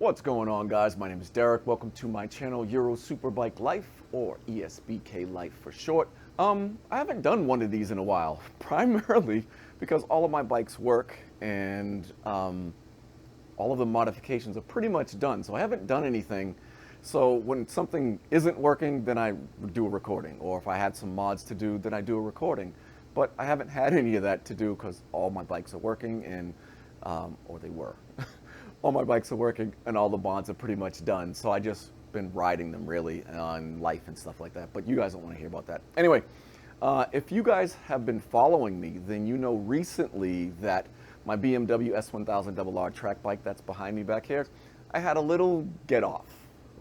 What's going on, guys? My name is Derek. Welcome to my channel, Euro Superbike Life, or ESBK Life for short. I haven't done one of these in a while, primarily because all of my bikes work and all of the modifications are pretty much done. So I haven't done anything. So when something isn't working, then I do a recording. Or if I had some mods to do, then I do a recording. But I haven't had any of that to do because all my bikes are working and, or they were. All my bikes are working and all the mods are pretty much done. So I just been riding them really on Life and stuff like that. But you guys don't want to hear about that. Anyway, if you guys have been following me, then you know recently that my BMW S1000RR track bike that's behind me back here, I had a little get off,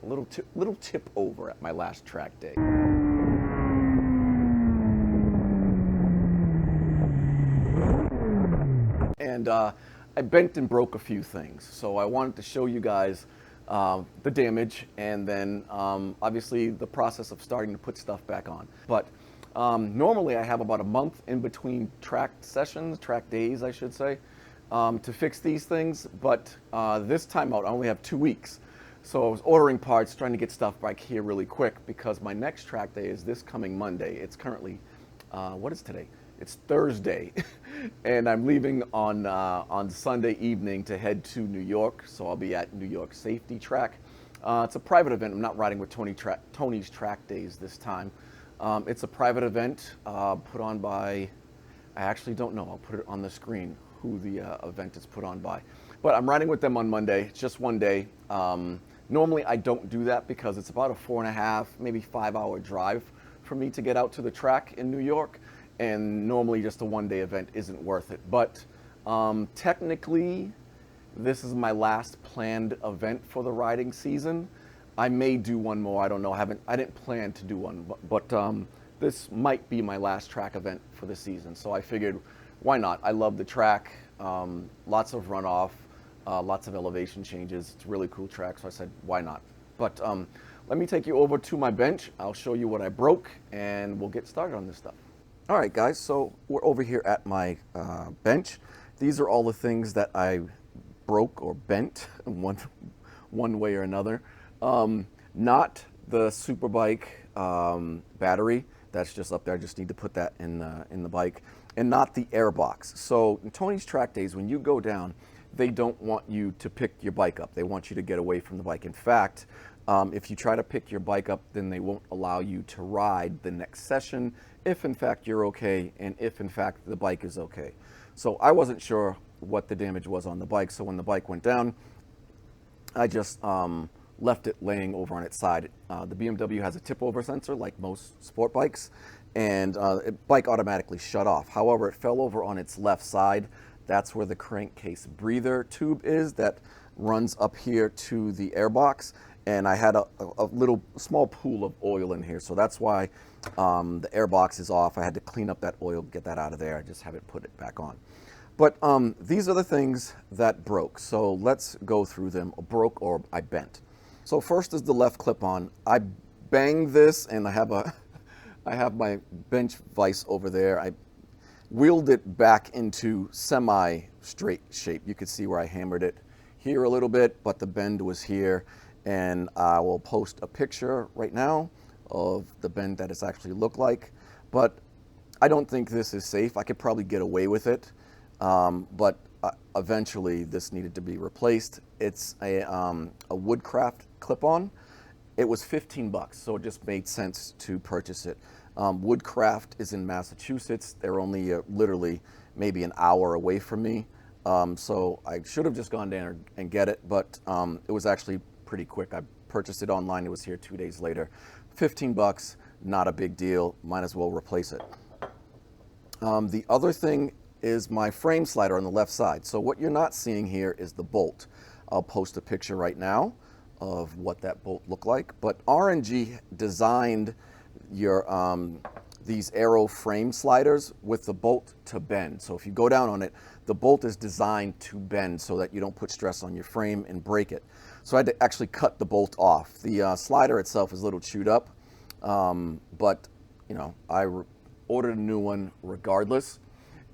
a little tip over at my last track day. And I bent and broke a few things. So I wanted to show you guys the damage and then obviously the process of starting to put stuff back on. But normally I have about a month in between track sessions, track days I should say, to fix these things. But this time out I only have 2 weeks. So I was ordering parts, trying to get stuff back here really quick because my next track day is this coming Monday. It's currently, what is today? It's Thursday, and I'm leaving on Sunday evening to head to New York. So I'll be at New York Safety Track. It's a private event. I'm not riding with Tony's Track Days this time. It's a private event put on by, I actually don't know. I'll put it on the screen who the event is put on by. But I'm riding with them on Monday. It's just one day. Normally I don't do that because it's about a 4.5, maybe 5-hour drive for me to get out to the track in New York. And normally just a one-day event isn't worth it. But technically, this is my last planned event for the riding season. I may do one more. I don't know. I didn't plan to do one, but this might be my last track event for the season. So I figured, why not? I love the track. Lots of runoff, lots of elevation changes. It's a really cool track. So I said, why not? But let me take you over to my bench. I'll show you what I broke, and we'll get started on this stuff. All right, guys, so we're over here at my bench. These are all the things that I broke or bent one way or another. Not the Superbike battery. That's just up there. I just need to put that in the bike. And not the airbox. So in Tony's Track Days, when you go down, they don't want you to pick your bike up. They want you to get away from the bike. In fact, if you try to pick your bike up, then they won't allow you to ride the next session if in fact you're okay and if in fact the bike is okay. So I wasn't sure what the damage was on the bike, so when the bike went down, I just left it laying over on its side. The BMW has a tip over sensor like most sport bikes, and the bike automatically shut off. However, it fell over on its left side. That's where the crankcase breather tube is that runs up here to the airbox. And I had a small pool of oil in here, so that's why the airbox is off. I had to clean up that oil, get that out of there. I just haven't put it back on. But these are the things that broke. So let's go through them. Broke or I bent. So first is the left clip-on. I banged this, and I have my bench vise over there. I wheeled it back into semi-straight shape. You could see where I hammered it here a little bit, but the bend was here. And I will post a picture right now of the bend that it's actually looked like. But I don't think this is safe. I could probably get away with it. But eventually this needed to be replaced. It's a Woodcraft clip-on. It was $15, so it just made sense to purchase it. Woodcraft is in Massachusetts. They're only literally maybe an hour away from me. So I should have just gone down and get it, but it was actually pretty quick. I purchased it online. It was here 2 days later. $15, not a big deal. Might as well replace it. The other thing is my frame slider on the left side. So what you're not seeing here is the bolt. I'll post a picture right now of what that bolt looked like. But R&G designed your these aero frame sliders with the bolt to bend. So if you go down on it, the bolt is designed to bend so that you don't put stress on your frame and break it. So I had to actually cut the bolt off. The slider itself is a little chewed up, but you know, I ordered a new one regardless,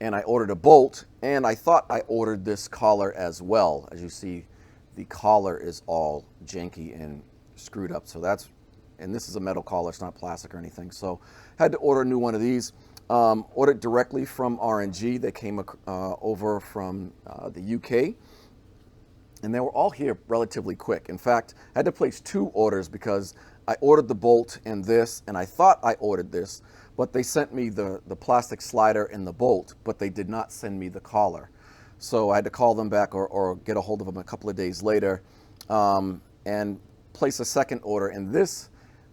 and I ordered a bolt, and I thought I ordered this collar as well. As you see, the collar is all janky and screwed up. So that's, and this is a metal collar, it's not plastic or anything. So had to order a new one of these. Ordered directly from R&G. They came over from the UK, and they were all here relatively quick. In fact, I had to place 2 orders because I ordered the bolt and this, and I thought I ordered this, but they sent me the plastic slider and the bolt, but they did not send me the collar. So I had to call them back or get a hold of them a couple of days later and place a second order. And this,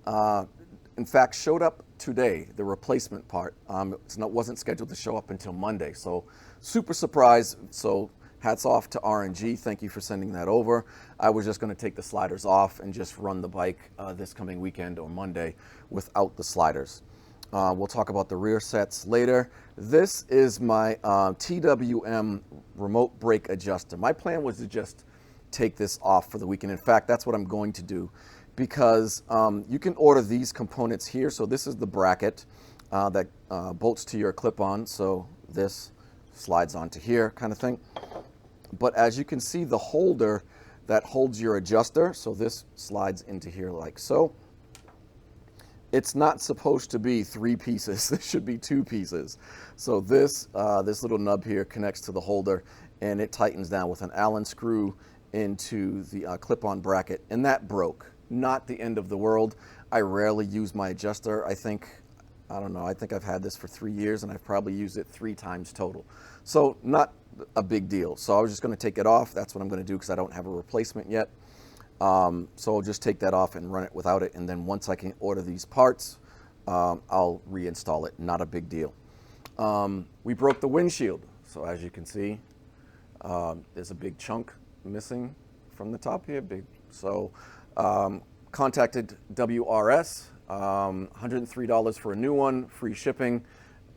in fact, showed up today, the replacement part. It wasn't scheduled to show up until Monday. So super surprised. So hats off to R&G. Thank you for sending that over. I was just going to take the sliders off and just run the bike this coming weekend or Monday without the sliders. We'll talk about the rear sets later. This is my TWM remote brake adjuster. My plan was to just take this off for the weekend. In fact, that's what I'm going to do, because you can order these components here. So this is the bracket that bolts to your clip-on. So this slides onto here kind of thing. But as you can see, the holder that holds your adjuster, so this slides into here like so. It's not supposed to be 3 pieces. This should be 2 pieces. So this little nub here connects to the holder, and it tightens down with an Allen screw into the clip-on bracket, and that broke. Not the end of the world. I rarely use my adjuster. I think I've had this for 3 years, and I've probably used it 3 times total. So not a big deal. So I was just going to take it off. That's what I'm going to do because I don't have a replacement yet. So I'll just take that off and run it without it. And then once I can order these parts, I'll reinstall it. Not a big deal. We broke the windshield. So as you can see, there's a big chunk missing from the top here. So contacted WRS, $103 for a new one, free shipping.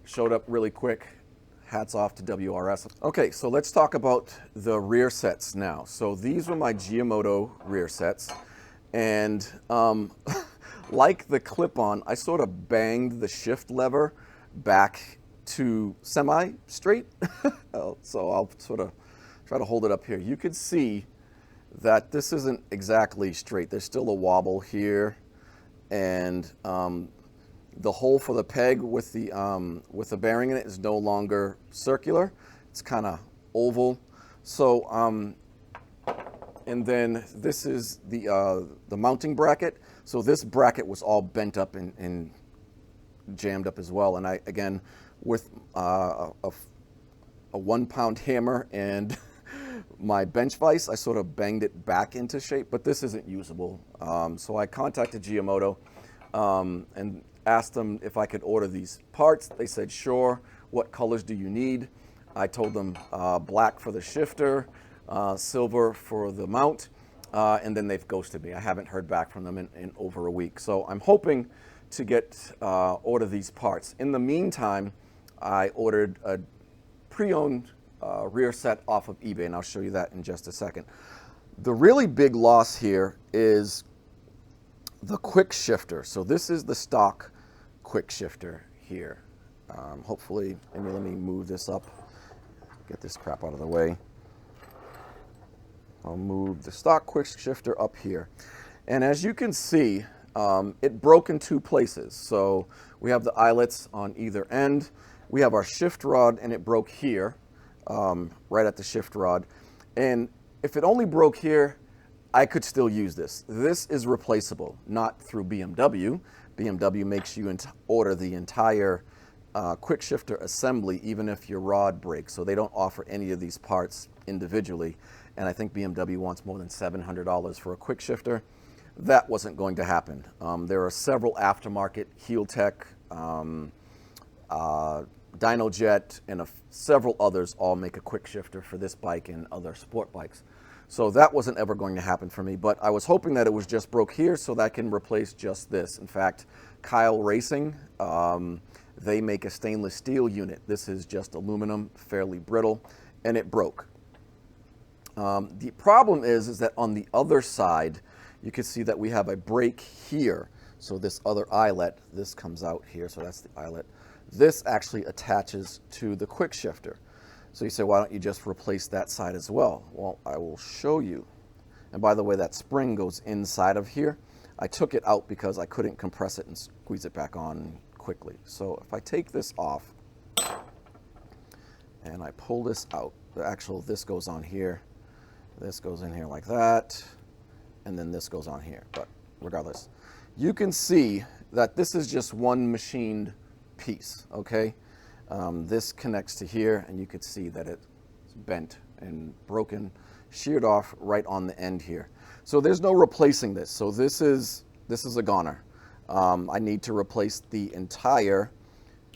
Showed up really quick. Hats off to WRS. Okay, so let's talk about the rear sets now. So these were my Giamoto rear sets, and like the clip-on, I sort of banged the shift lever back to semi-straight. So I'll sort of try to hold it up here. You can see that this isn't exactly straight. There's still a wobble here, and the hole for the peg with the bearing in it is no longer circular. It's kind of oval. So, and then this is the mounting bracket. So this bracket was all bent up and jammed up as well. And I, again, with a 1-pound hammer and my bench vise, I sort of banged it back into shape, but this isn't usable. So I contacted Giamoto and asked them if I could order these parts. They said, sure. What colors do you need? I told them black for the shifter, silver for the mount, and then they've ghosted me. I haven't heard back from them in over a week. So I'm hoping to order these parts. In the meantime, I ordered a pre-owned rear set off of eBay, and I'll show you that in just a second. The really big loss here is the quick shifter. So this is the stock quick shifter here. Hopefully, maybe let me move this up, get this crap out of the way. I'll move the stock quick shifter up here. And as you can see, it broke in 2 places. So we have the eyelets on either end. We have our shift rod, and it broke here, right at the shift rod. And if it only broke here, I could still use this. This is replaceable, not through BMW. BMW makes you order the entire quick shifter assembly, even if your rod breaks. So they don't offer any of these parts individually. And I think BMW wants more than $700 for a quick shifter. That wasn't going to happen. There are several aftermarket, Heeltech, Dynojet, and several others all make a quick shifter for this bike and other sport bikes. So that wasn't ever going to happen for me, but I was hoping that it was just broke here so that I can replace just this. In fact, Kyle Racing, they make a stainless steel unit. This is just aluminum, fairly brittle, and it broke. The problem is that on the other side, you can see that we have a break here. So this other eyelet, this comes out here, so that's the eyelet. This actually attaches to the quick shifter. So you say, why don't you just replace that side as well? Well, I will show you. And by the way, that spring goes inside of here. I took it out because I couldn't compress it and squeeze it back on quickly. So if I take this off and I pull this out, this goes on here, this goes in here like that, and then this goes on here. But regardless, you can see that this is just one machined piece, okay? This connects to here, and you could see that it's bent and broken, sheared off right on the end here. So there's no replacing this. So this is a goner. I need to replace the entire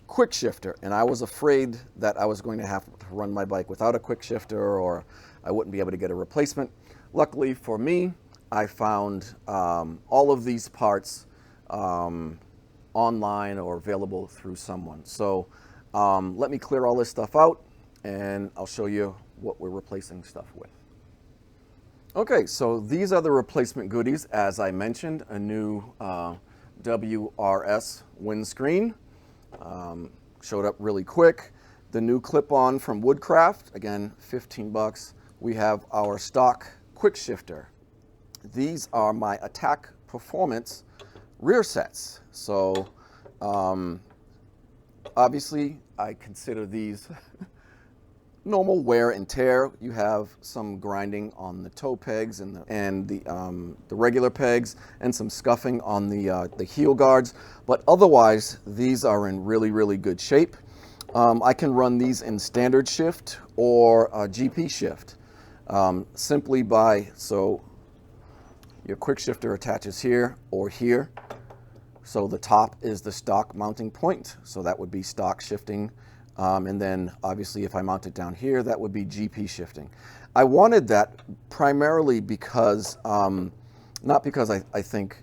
quick shifter, and I was afraid that I was going to have to run my bike without a quick shifter, or I wouldn't be able to get a replacement. Luckily for me, I found all of these parts online or available through someone. So let me clear all this stuff out, and I'll show you what we're replacing stuff with. Okay, so these are the replacement goodies. As I mentioned, a new WRS windscreen. Showed up really quick. The new clip-on from Woodcraft, again, 15 bucks. We have our stock quick shifter. These are my Attack Performance rear sets. So obviously I consider these normal wear and tear. You have some grinding on the toe pegs and the regular pegs, and some scuffing on the heel guards. But otherwise, these are in really, really good shape. I can run these in standard shift or GP shift simply so your quick shifter attaches here or here. So the top is the stock mounting point. So that would be stock shifting. And then obviously if I mount it down here, that would be GP shifting. I wanted that primarily because, not because I think,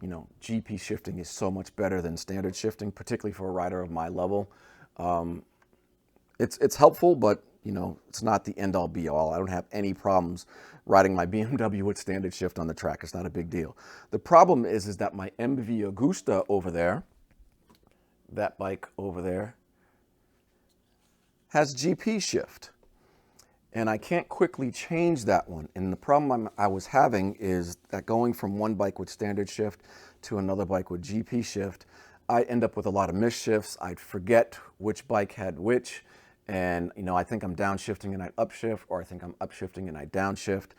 you know, GP shifting is so much better than standard shifting, particularly for a rider of my level. It's helpful, but you know, it's not the end all be all. I don't have any problems riding my BMW with standard shift on the track. It's not a big deal. The problem is that my MV Agusta over there, that bike over there, has GP shift, and I can't quickly change that one. And the problem I was having is that going from one bike with standard shift to another bike with GP shift, I end up with a lot of misshifts. I'd forget which bike had which, and you know, I think I'm downshifting and I'd upshift, or I think I'm upshifting and I downshift,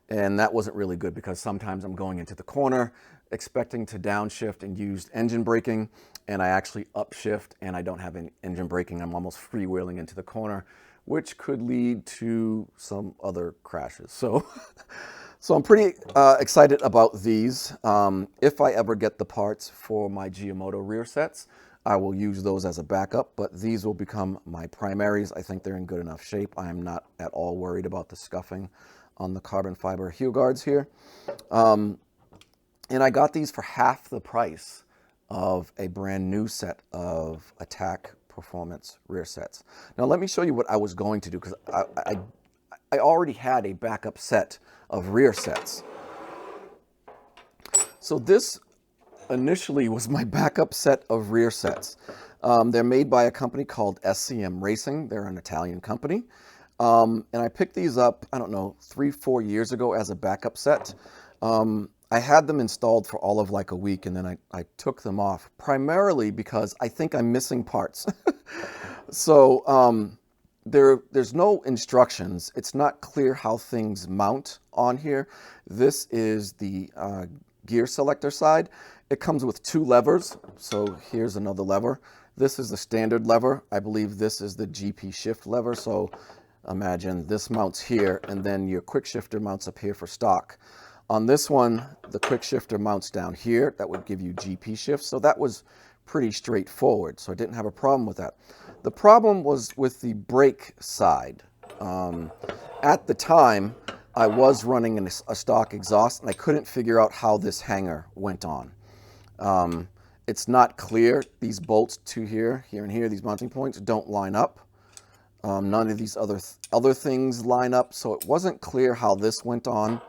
and that wasn't really good because sometimes I'm going into the corner expecting to downshift and use engine braking, and I actually upshift and I don't have any engine braking. I'm almost freewheeling into the corner, which could lead to some other crashes. So I'm pretty excited about these. If I ever get the parts for my Giamoto rear sets, I will use those as a backup, but these will become my primaries. I think they're in good enough shape. I am not at all worried about the scuffing on the carbon fiber heel guards here. And I got these for half the price of a brand new set of Attack Performance rear sets. Now let me show you what I was going to do, because I already had a backup set of rear sets. So this initially was my backup set of rear sets. They're made by a company called SCM Racing. They're an Italian company. And I picked these up, I don't know, 3-4 years ago as a backup set. I had them installed for all of like a week, and then I took them off, primarily because I think I'm missing parts. So there's no instructions. It's not clear how things mount on here. This is the gear selector side. It comes with 2 levers. So here's another lever. This is the standard lever. I believe this is the GP shift lever. So imagine this mounts here, and then your quick shifter mounts up here for stock. On this one, the quick shifter mounts down here. That would give you GP shift. So that was pretty straightforward. So I didn't have a problem with that. The problem was with the brake side. At the time, I was running a stock exhaust, and I couldn't figure out how this hanger went on. It's not clear. These bolts to here, and here, these mounting points don't line up. None of these other things line up, so it wasn't clear how this went on.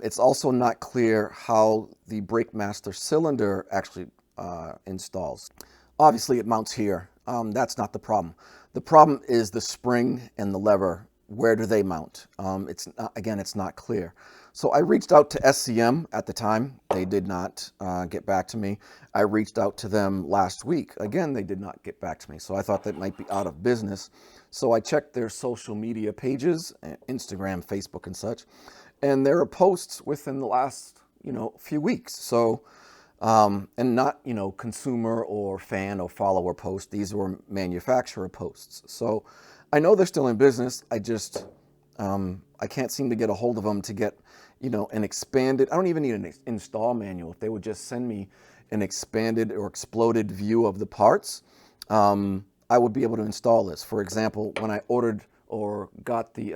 It's also not clear how the brake master cylinder actually installs. Obviously, it mounts here. That's not the problem. The problem is the spring and the lever where do they mount? It's not, again, it's not clear. So I reached out to SCM at the time. They did not get back to me. I reached out to them last week. Again, they did not get back to me. So I thought they might be out of business. So I checked their social media pages, Instagram, Facebook, and such. And there are posts within the last, few weeks. So, and not, consumer or fan or follower posts. These were manufacturer posts. So I know they're still in business. I just, I can't seem to get a hold of them to get, an expanded, I don't even need an install manual. If they would just send me an expanded or exploded view of the parts, I would be able to install this. For example, when I ordered or got the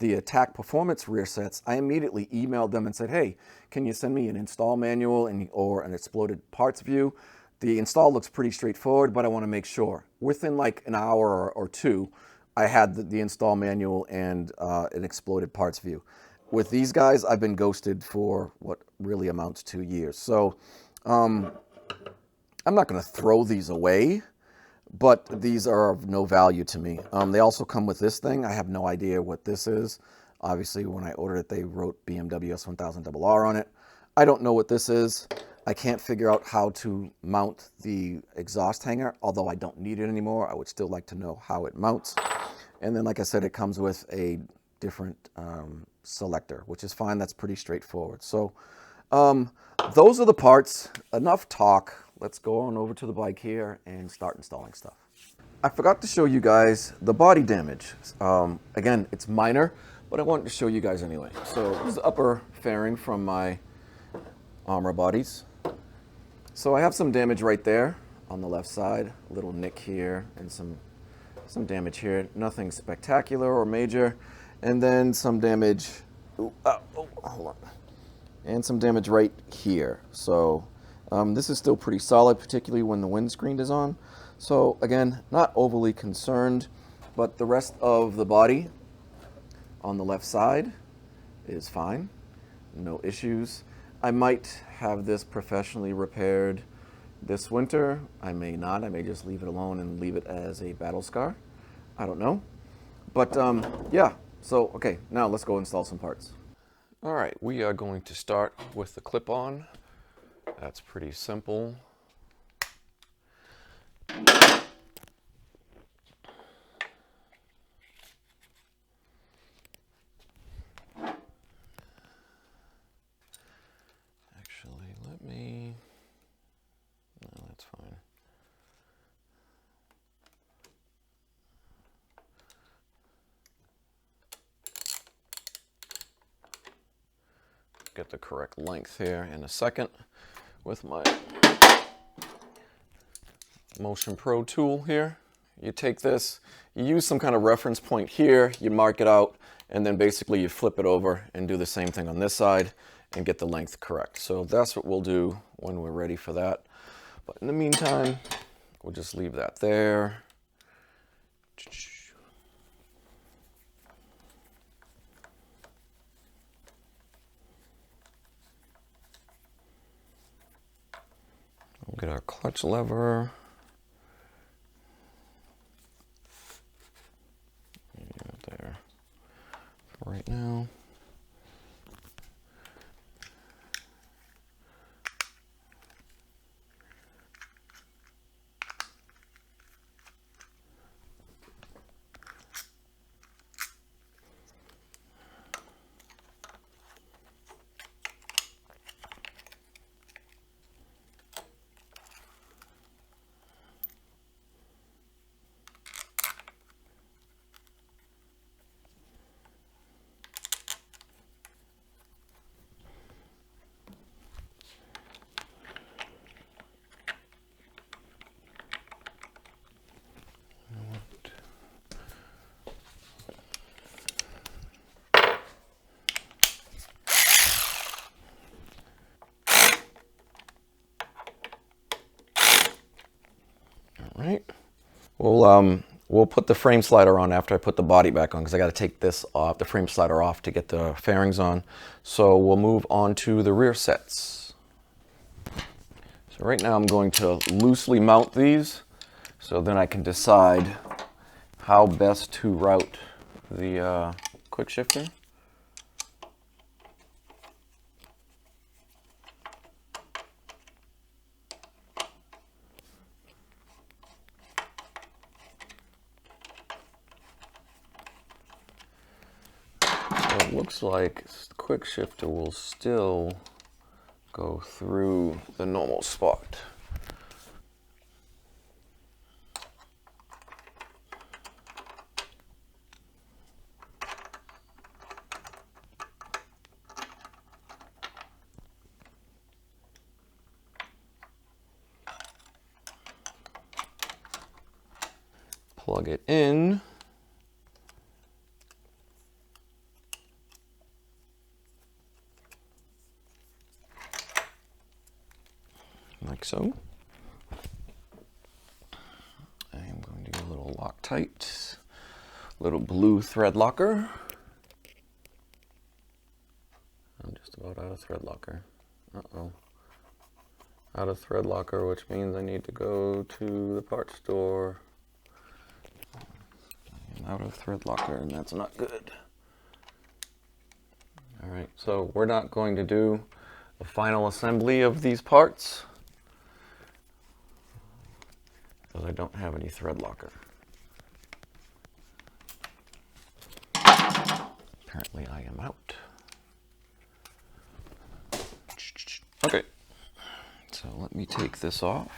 Attack Performance rear sets, I immediately emailed them and said, hey, can you send me an install manual or an exploded parts view? The install looks pretty straightforward, but I want to make sure. Within like an hour or two, I had the install manual and an exploded parts view. With these guys, I've been ghosted for what really amounts to years. So I'm not going to throw these away, but these are of no value to me. They also come with this thing. I have no idea what this is. Obviously, when I ordered it, they wrote BMW S1000RR on it. I don't know what this is. I can't figure out how to mount the exhaust hanger, although I don't need it anymore. I would still like to know how it mounts. And then, like I said, it comes with a different selector, which is fine. That's pretty straightforward. So those are the parts. Enough talk. Let's go on over to the bike here and start installing stuff. I forgot to show you guys the body damage. Again, it's minor, but I wanted to show you guys anyway. So this is the upper fairing from my armor bodies. So I have some damage right there on the left side, a little nick here and some damage here. Nothing spectacular or major. And then some damage, hold on. And some damage right here. So this is still pretty solid, particularly when the windscreen is on. So again, not overly concerned, but the rest of the body on the left side is fine. No issues. I might have this professionally repaired this winter. I may not. I may just leave it alone and leave it as a battle scar. I don't know. But yeah, so okay, now let's go install some parts. All right, we are going to start with the clip-on. That's pretty simple. Actually, no, that's fine. Get the correct length here in a second with my Motion Pro tool here. You take this, you use some kind of reference point here, you mark it out, and then basically you flip it over and do the same thing on this side and get the length correct. So that's what we'll do when we're ready for that. But in the meantime, we'll just leave that there. We'll get our clutch lever. There for right now. Right. We'll put the frame slider on after I put the body back on because I got to take this off, the frame slider off to get the fairings on. So we'll move on to the rear sets. So right now I'm going to loosely mount these so then I can decide how best to route the quick shifter. So it looks like the quick shifter will still go through the normal spot. Plug it in. Like so. I am going to get a little Loctite, little blue thread locker. I'm just about out of thread locker. Uh-oh. Out of thread locker, which means I need to go to the parts store. I'm out of thread locker, and that's not good. All right, so we're not going to do the final assembly of these parts because I don't have any thread locker. Apparently I am out. Okay, so let me take this off.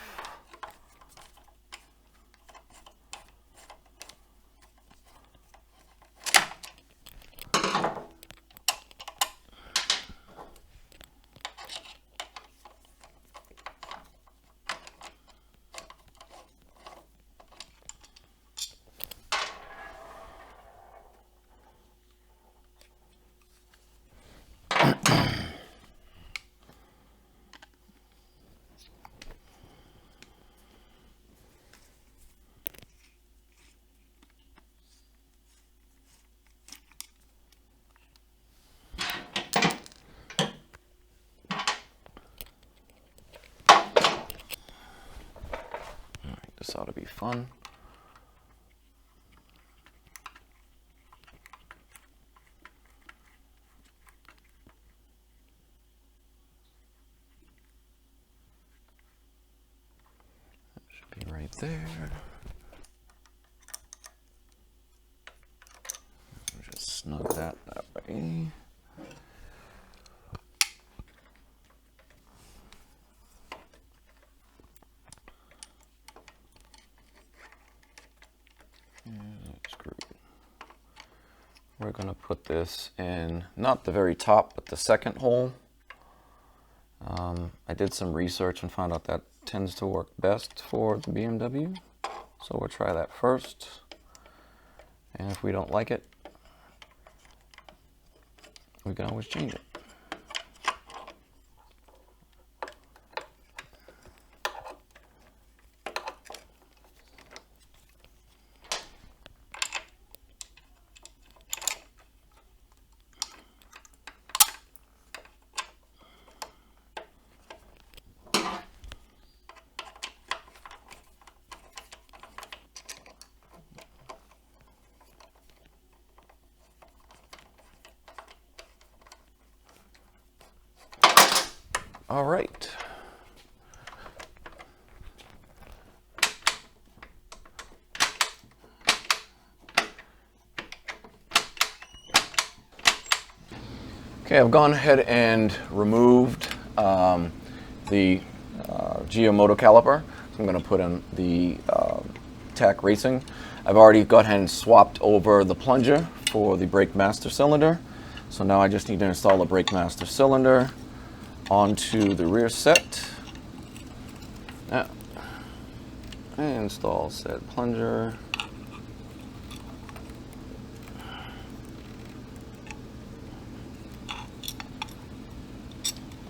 This ought to be fun. That should be right there. Just snug that way. We're going to put this in, not the very top, but the second hole. I did some research and found out that tends to work best for the BMW. So we'll try that first. And if we don't like it, we can always change it. All right. Okay, I've gone ahead and removed the Geo Moto caliper. So I'm going to put in the TAC Racing. I've already gone ahead and swapped over the plunger for the brake master cylinder. So now I just need to install the brake master cylinder onto the rear set. Now, and install said plunger.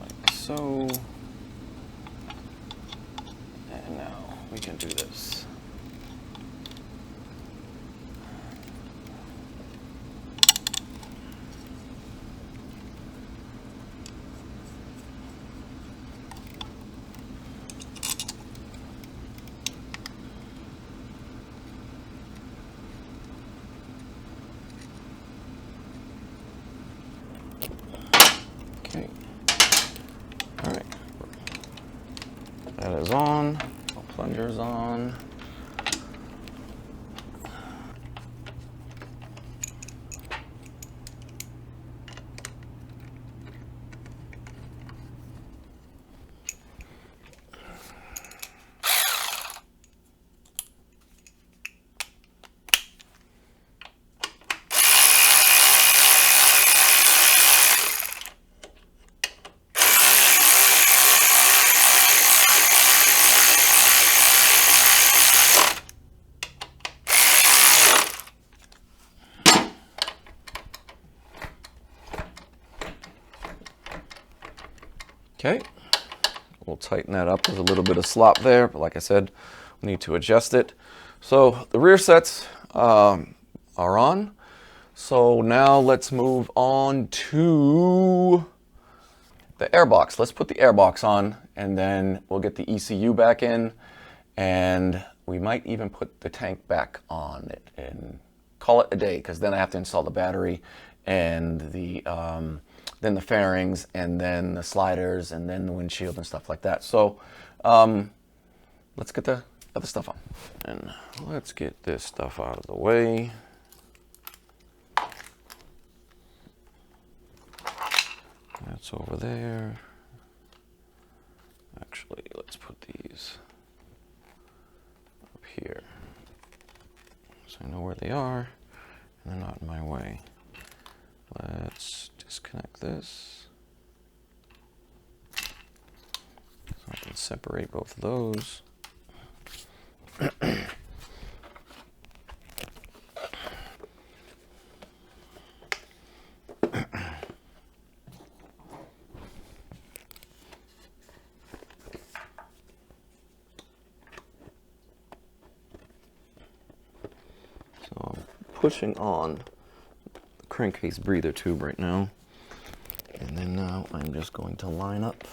Like so. And now we can do this. That is on. Plunger's on. Okay, we'll tighten that up. There's a little bit of slop there, but like I said, we need to adjust it. So the rear sets are on. So now let's move on to the airbox. Let's put the airbox on, and then we'll get the ECU back in, and we might even put the tank back on it and call it a day, because then I have to install the battery and then the fairings, and then the sliders, and then the windshield and stuff like that. So let's get the other stuff on. And let's get this stuff out of the way. That's over there. Actually, let's put these up here so I know where they are and they're not in my way. Let's disconnect this so I can separate both of those. So I'm pushing on the crankcase breather tube right now. And then now I'm just going to line up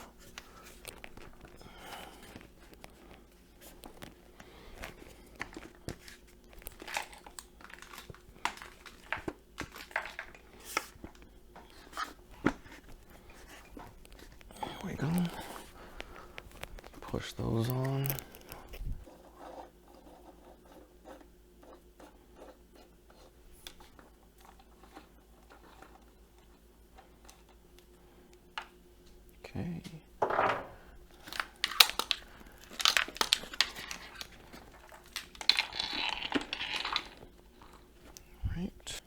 there we go. Push those on. Okay. Right.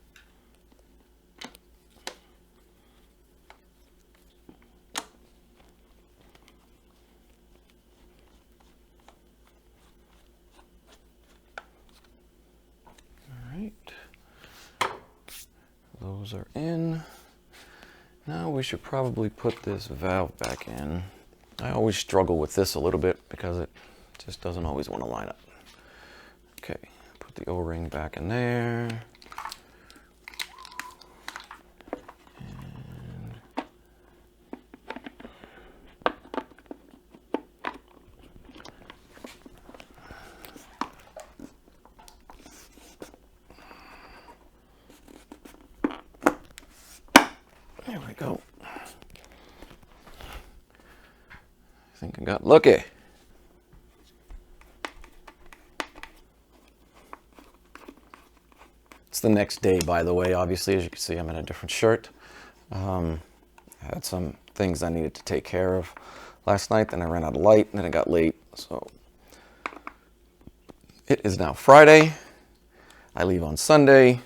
All right. Those are in. Now we should probably put this valve back in. I always struggle with this a little bit because it just doesn't always want to line up. Okay, put the O-ring back in there. There we go. I think I got lucky. It's the next day, by the way. Obviously, as you can see, I'm in a different shirt. I had some things I needed to take care of last night, then I ran out of light, and then it got late. So it is now Friday. I leave on Sunday.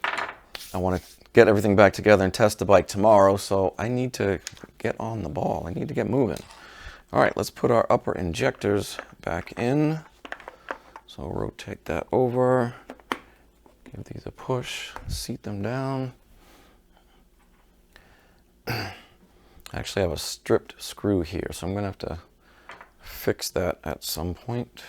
I want to get everything back together and test the bike tomorrow, so I need to get on the ball. I need to get moving. All right, let's put our upper injectors back in. So rotate that over, give these a push, seat them down. I actually have a stripped screw here, so I'm gonna have to fix that at some point.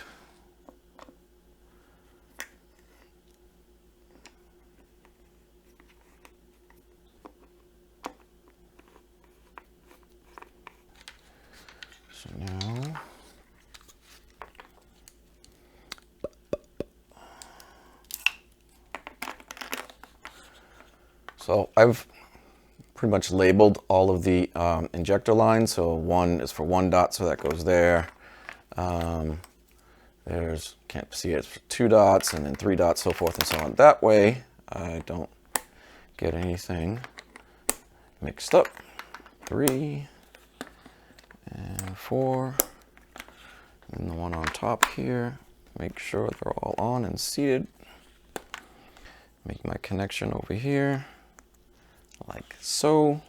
So now, so I've pretty much labeled all of the injector lines. So one is for one dot, so that goes there. There's, can't see it, it's 2 dots and then 3 dots, so forth and so on. That way I don't get anything mixed up. 3 and 4, and the one on top here. Make sure they're all on and seated. Make my connection over here, like so.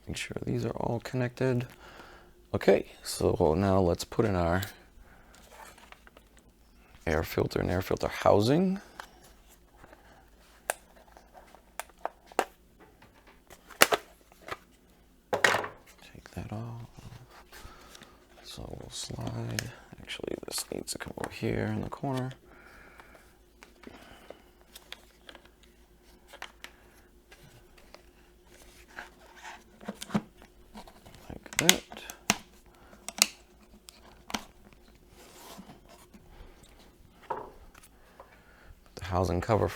Make sure these are all connected. Okay, so now let's put in our air filter and air filter housing. Take that off. So we'll slide. Actually, this needs to come over here in the corner. Like that. The housing cover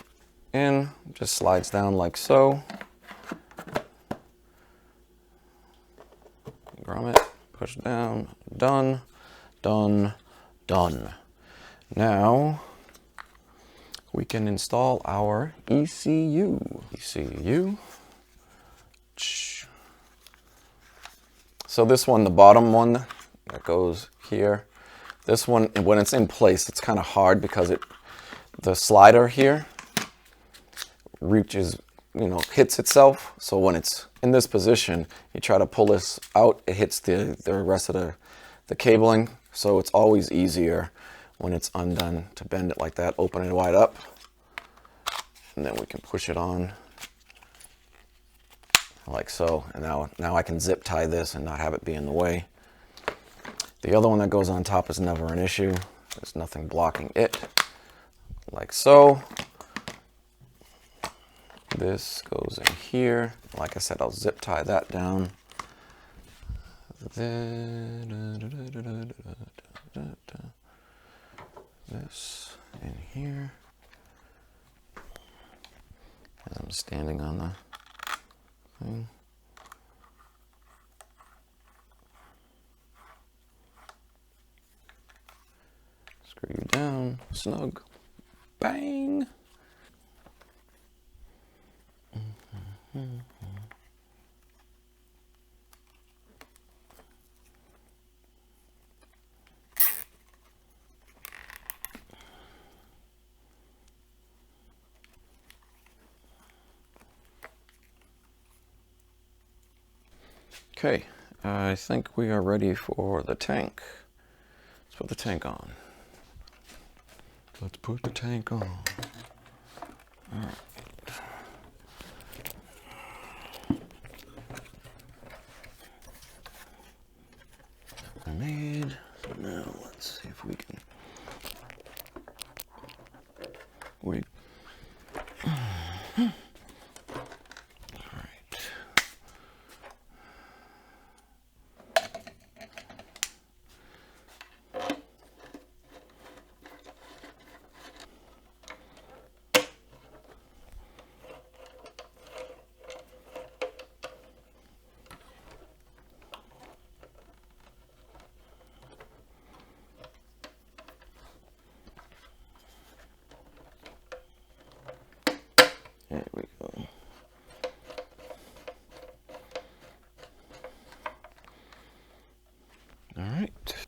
in, just slides down like so. Grommet, push down, done, done, done. Now we can install our ECU. So this one, the bottom one that goes here, this one, when it's in place, it's kind of hard because the slider here reaches, hits itself. So when it's in this position, you try to pull this out, it hits the rest of the cabling. So it's always easier when it's undone to bend it like that, open it wide up, and then we can push it on like so. And now I can zip tie this and not have it be in the way. The other one that goes on top is never an issue. There's nothing blocking it, like so. This goes in here. Like I said, I'll zip tie that down. This in here. As I'm standing on the thing. Screw you down, snug, bang. Okay, I think we are ready for the tank. Let's put the tank on. Let's put the tank on. All right. Made. So now let's see if we can wait. All right. There we go. All right.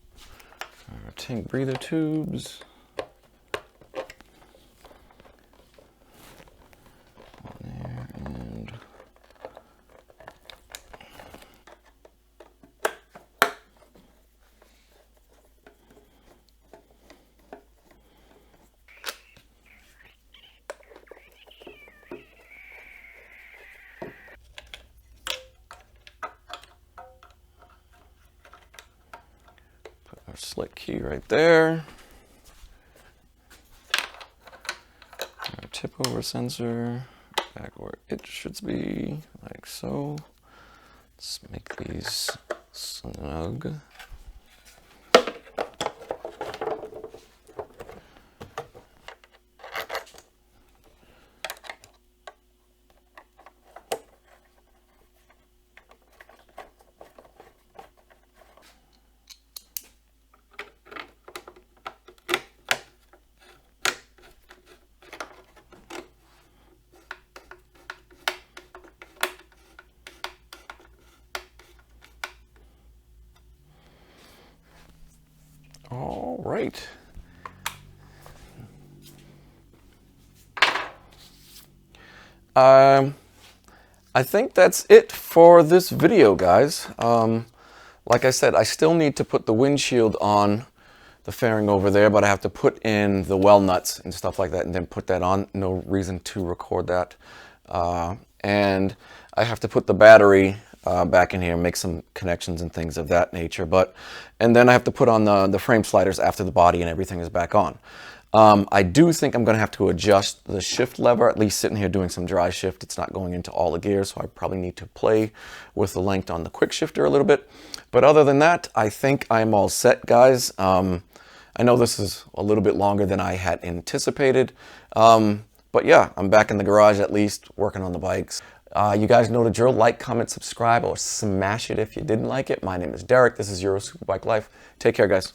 Our tank breather tubes. On there and our slick key right there. Our tip over sensor back where it should be, like so. Let's make these snug. right. I think that's it for this video, guys. Like I said, I still need to put the windshield on the fairing over there, but I have to put in the well nuts and stuff like that and then put that on. No reason to record that. And I have to put the battery back in here and make some connections and things of that nature. And then I have to put on the frame sliders after the body and everything is back on. I do think I'm going to have to adjust the shift lever, at least sitting here doing some dry shift. It's not going into all the gears, so I probably need to play with the length on the quick shifter a little bit. But other than that, I think I'm all set, guys. I know this is a little bit longer than I had anticipated. But yeah, I'm back in the garage at least, working on the bikes. You guys know the drill. Like, comment, subscribe, or smash it if you didn't like it. My name is Derek. This is Euro Superbike Life. Take care, guys.